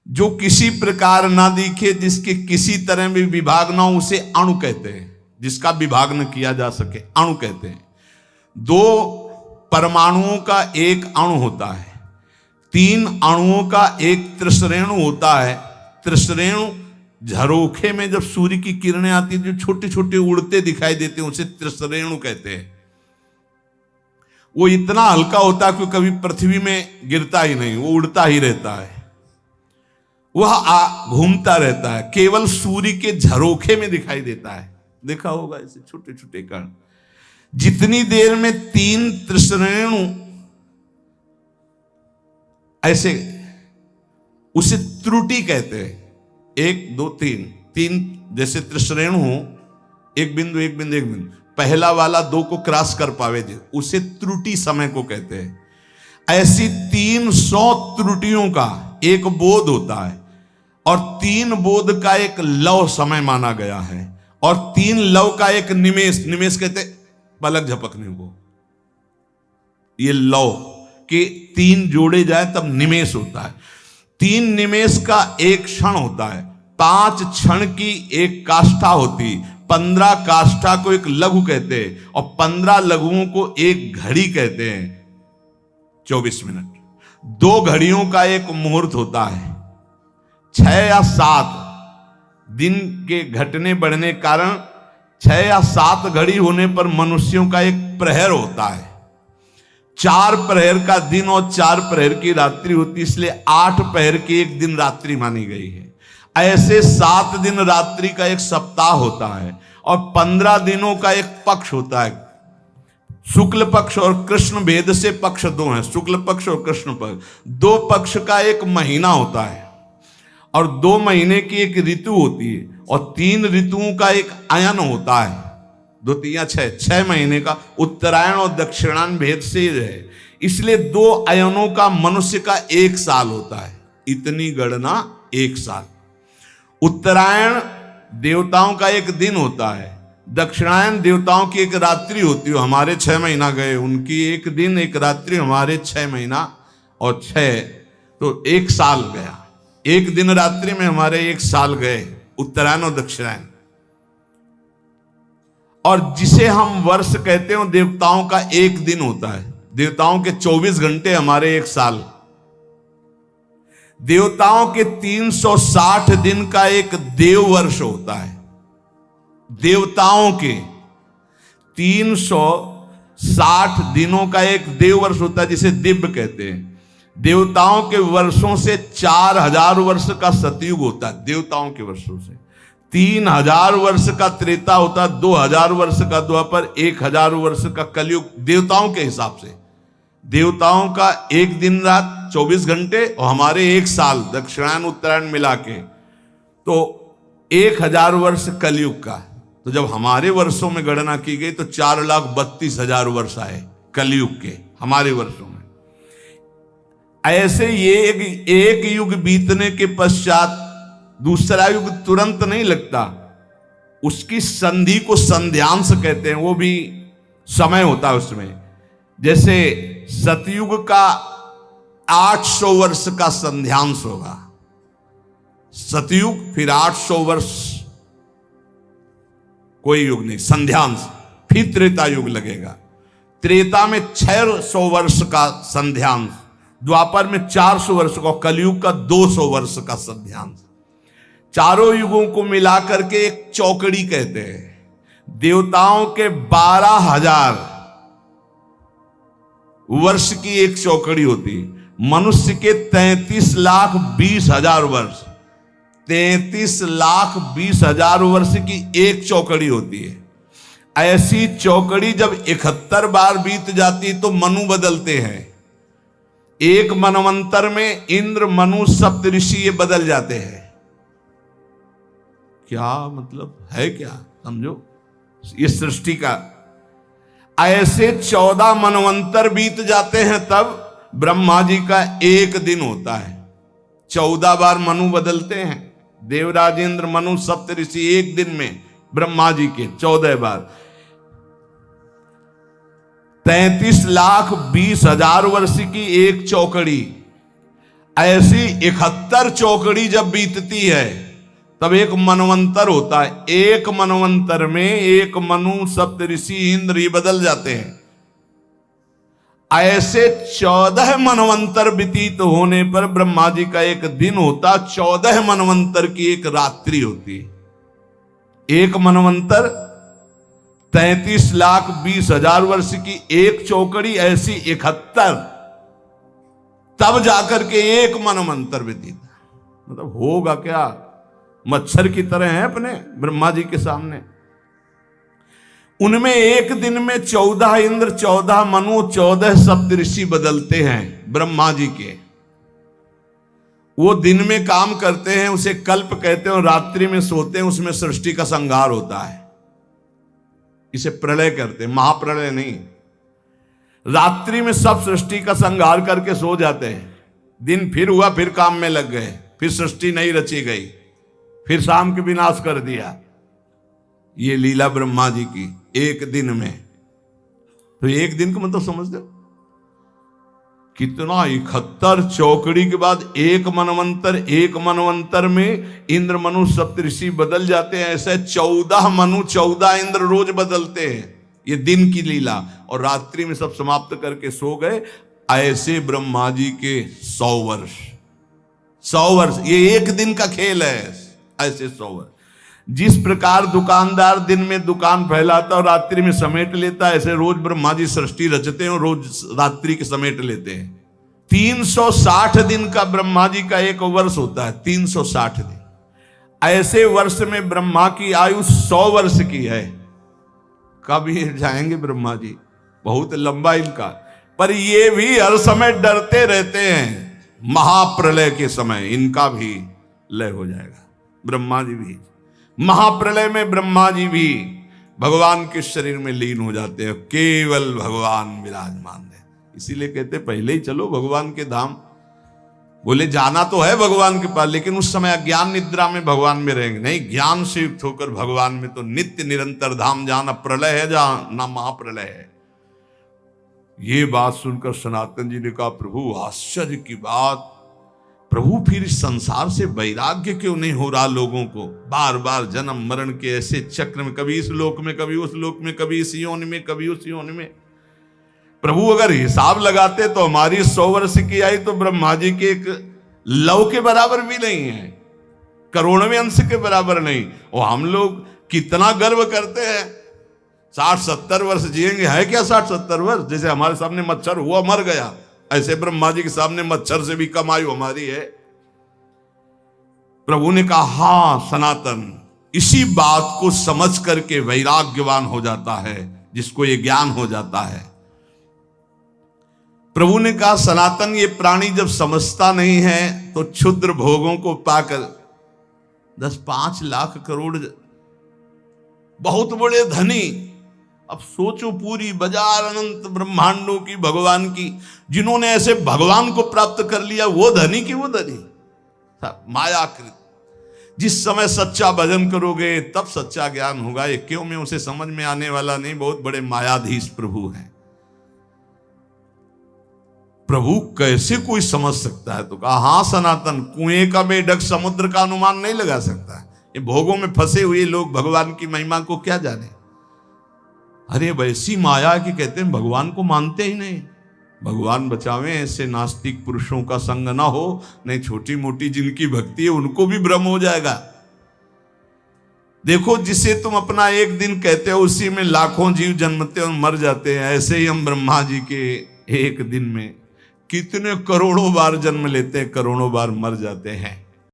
जो किसी प्रकार ना दिखे, जिसके किसी तरह भी विभाग ना हो, उसे अणु कहते हैं। जिसका विभाग न किया जा सके अणु कहते हैं। 2 परमाणुओं का एक अणु होता है, 3 अणुओं का एक त्रिश्रेणु होता है। त्रिश्रेणु झरोखे में जब सूर्य की किरणें आती है, जो छोटे छोटे उड़ते दिखाई देते हैं, उसे त्रिश्रेणु कहते हैं। वो इतना हल्का होता है कि कभी पृथ्वी में गिरता ही नहीं, वो उड़ता ही रहता है, वह घूमता रहता है, केवल सूर्य के झरोखे में दिखाई देता है। देखा होगा ऐसे छोटे छोटे कण। जितनी देर में 3 त्रिश्रेणु ऐसे, उसे त्रुटि कहते हैं। 1 2 3 जैसे त्रिश्रेणु हो, एक बिंदु एक बिंदु एक बिंदु, पहला वाला 2 को क्रॉस कर पावे, उसे त्रुटि समय को कहते हैं। ऐसी 300 त्रुटियों का एक बोध होता है, और 3 बोध का एक लव समय माना गया है, और 3 लव का एक निमेष, निमेष कहते पलक झपकने को। ये लव के 3 जोड़े जाए तब निमेष होता है। 3 निमेष का एक क्षण होता है, 5 क्षण की एक काष्ठा होती, 15 काष्ठा को एक लघु कहते हैं, और 15 लघुओं को एक घड़ी कहते हैं। 24 मिनट। 2 घड़ियों का एक मुहूर्त होता है। 6 या 7 दिन के घटने बढ़ने कारण 6 या 7 घड़ी होने पर मनुष्यों का एक प्रहर होता है। 4 प्रहर का दिन और 4 प्रहर की रात्रि होती, इसलिए 8 प्रहर की एक दिन रात्रि मानी गई है। ऐसे 7 दिन रात्रि का एक सप्ताह होता है, और 15 दिनों का एक पक्ष होता है। शुक्ल पक्ष और कृष्ण भेद से पक्ष 2 हैं, शुक्ल पक्ष और कृष्ण पक्ष। 2 पक्ष का एक महीना होता है, और 2 महीने की एक ऋतु होती है, और 3 ऋतुओं का एक अयन होता है। 2 3 6 महीने का उत्तरायण और दक्षिणायन भेद से है, इसलिए 2 अयनों का मनुष्य का 1 साल होता है। इतनी गणना 1 साल। उत्तरायण देवताओं का एक दिन होता है, दक्षिणायन देवताओं की एक रात्रि होती है। हमारे 6 महीना गए, उनकी एक दिन एक रात्रि, हमारे 6 महीना और 6, तो 1 साल गया। एक दिन रात्रि में हमारे 1 साल गए, उत्तरायण और दक्षिणायन। और जिसे हम वर्ष कहते हैं, देवताओं का एक दिन होता है। देवताओं के 24 घंटे, हमारे 1 साल। देवताओं के 360 दिन का एक देव वर्ष होता है। देवताओं के 360 दिनों का एक देव वर्ष होता है, जिसे दिव्य कहते हैं। देवताओं के वर्षों से 4000 वर्ष का सतयुग होता है। देवताओं के वर्षों से 3000 वर्ष का त्रेता होता है, 2000 वर्ष का द्वापर, 1000 वर्ष का कलयुग। देवताओं के हिसाब से देवताओं का एक दिन रात 24 घंटे, और हमारे 1 साल दक्षिणायन उत्तरायण मिला के, तो 1000 वर्ष कलयुग का। तो जब हमारे वर्षों में गणना की गई तो 4,32,000 वर्ष आए कलयुग के हमारे वर्षों में। ऐसे ये एक युग बीतने के पश्चात दूसरा युग तुरंत नहीं लगता, उसकी संधि को संध्यांश कहते हैं। वो भी समय होता है उसमें। जैसे सतयुग का 800 वर्ष का संध्यांश होगा, सतयुग, फिर 800 वर्ष कोई युग नहीं, संध्यांश, फिर त्रेता युग लगेगा। त्रेता में 600 वर्ष का संध्यांश, द्वापर में 400 वर्ष का, कलयुग का 200 वर्ष का संध्यांश। चारों युगों को मिलाकर के एक चौकड़ी कहते हैं। देवताओं के 12,000 वर्ष की एक चौकड़ी होती, मनुष्य के 33,20,000 वर्ष, 33,20,000 वर्ष की एक चौकड़ी होती है। ऐसी चौकड़ी जब 71 बार बीत जाती तो मनु बदलते हैं। एक मनवंतर में इंद्र, मनु, सप्तऋषि ये बदल जाते हैं। क्या मतलब है, क्या समझो ये सृष्टि का। ऐसे 14 मनवंतर बीत जाते हैं, तब ब्रह्मा जी का एक दिन होता है। 14 बार मनु बदलते हैं, देवराजेंद्र, मनु, सप्तऋषि, एक दिन में ब्रह्मा जी के 14 बार। 33,20,000 वर्ष की एक चौकड़ी। ऐसी 71 चौकड़ी जब बीतती है तब एक मनवंतर होता है। एक मनवंतर में एक मनु, सप्तऋषि, इंद्र ये बदल जाते हैं। ऐसे 14 मनवंतर व्यतीत होने पर ब्रह्मा जी का एक दिन होता, 14 मनवंतर की एक रात्रि होती। एक मनवंतर 33,20,000 वर्ष की एक चौकड़ी, ऐसी 71, तब जाकर के एक मनवंतर व्यतीत। मतलब होगा क्या, मच्छर की तरह है अपने ब्रह्मा जी के सामने। उनमें एक दिन में 14 इंद्र, 14 मनु, 14 सप्तऋषि बदलते हैं ब्रह्मा जी के। वो दिन में काम करते हैं, उसे कल्प कहते हैं, और रात्रि में सोते हैं, उसमें सृष्टि का संहार होता है। इसे प्रलय करते हैं, महाप्रलय नहीं। रात्रि में सब सृष्टि का संहार करके सो जाते हैं। दिन फिर हुआ, फिर काम में लग गए, फिर सृष्टि नहीं रची गई, फिर शाम के विनाश कर दिया। ये लीला ब्रह्मा जी की एक दिन में। तो एक दिन का मतलब समझ दो कितना, 71 चौकड़ी के बाद एक मनवंतर। एक मनवंतर में इंद्र, मनु, सप्तऋषि बदल जाते हैं। ऐसे 14 मनु, 14 इंद्र रोज बदलते हैं। ये दिन की लीला। और रात्रि में सब समाप्त करके सो गए। ऐसे ब्रह्मा जी के 100 वर्ष, 100 वर्ष, ये एक दिन का खेल है। ऐसे 100 वर्ष। जिस प्रकार दुकानदार दिन में दुकान फैलाता और रात्रि में समेट लेता, ऐसे रोज ब्रह्मा जी सृष्टि रचते हैं और रोज रात्रि के समेट लेते हैं। 360 दिन का ब्रह्मा जी का एक वर्ष होता है, 360 दिन। ऐसे वर्ष में ब्रह्मा की आयु 100 वर्ष की है। कब ये जाएंगे ब्रह्मा जी, बहुत लंबा इनका। पर ये भी हर समय डरते रहते हैं, महाप्रलय के समय इनका भी लय हो जाएगा। ब्रह्मा जी भी महाप्रलय में, ब्रह्मा जी भी भगवान के शरीर में लीन हो जाते हैं, केवल भगवान विराजमान है। इसीलिए कहते पहले ही चलो भगवान के धाम। बोले जाना तो है भगवान के पास, लेकिन उस समय अज्ञान निद्रा में भगवान में रहेंगे नहीं। ज्ञान से युक्त होकर भगवान में तो नित्य निरंतर धाम, जहां न प्रलय है, जहां न महाप्रलय है। ये बात सुनकर सनातन जी ने कहा, प्रभु आश्चर्य की बात, प्रभु फिर इस संसार से वैराग्य क्यों नहीं हो रहा लोगों को? बार बार जन्म मरण के ऐसे चक्र में, कभी इस लोक में, कभी उस लोक में, कभी इस योनि में, कभी उस योनि में। प्रभु अगर हिसाब लगाते तो हमारी 100 वर्ष की आई तो ब्रह्मा जी के एक लव के बराबर भी नहीं है, करोड़वें अंश के बराबर नहीं। और हम लोग कितना गर्व करते हैं, 60-70 वर्ष जिएंगे। है क्या 60-70 वर्ष? जैसे हमारे सामने मच्छर हुआ मर गया, ऐसे ब्रह्मा जी के सामने मच्छर से भी कम आयु हमारी है। प्रभु ने कहा, हां सनातन, इसी बात को समझ करके वैराग्यवान हो जाता है, जिसको ये ज्ञान हो जाता है। प्रभु ने कहा, सनातन, ये प्राणी जब समझता नहीं है तो क्षुद्र भोगों को पाकर 10-5 लाख करोड़ बहुत बड़े धनी। अब सोचो, पूरी बाजार अनंत ब्रह्मांडों की, भगवान की, जिन्होंने ऐसे भगवान को प्राप्त कर लिया, वो धनी की वो धनी, मायाकृत। जिस समय सच्चा भजन करोगे तब सच्चा ज्ञान होगा। ये क्यों में उसे समझ में आने वाला नहीं, बहुत बड़े मायाधीश प्रभु हैं। प्रभु कैसे कोई समझ सकता है? तो कहा, हां सनातन, कुएं का बेढक समुद्र का अनुमान नहीं लगा सकता। ये भोगों में फंसे हुए लोग भगवान की महिमा को क्या जाने। अरे वैसी माया की कहते हैं भगवान को मानते ही नहीं। भगवान बचावे ऐसे नास्तिक पुरुषों का संग ना हो, नहीं छोटी मोटी जिनकी भक्ति है उनको भी भ्रम हो जाएगा। देखो, जिसे तुम अपना एक दिन कहते हो उसी में लाखों जीव जन्मते और मर जाते हैं। ऐसे ही हम ब्रह्मा जी के एक दिन में कितने करोड़ों बार जन्म लेते हैं, करोड़ों बार मर जाते हैं।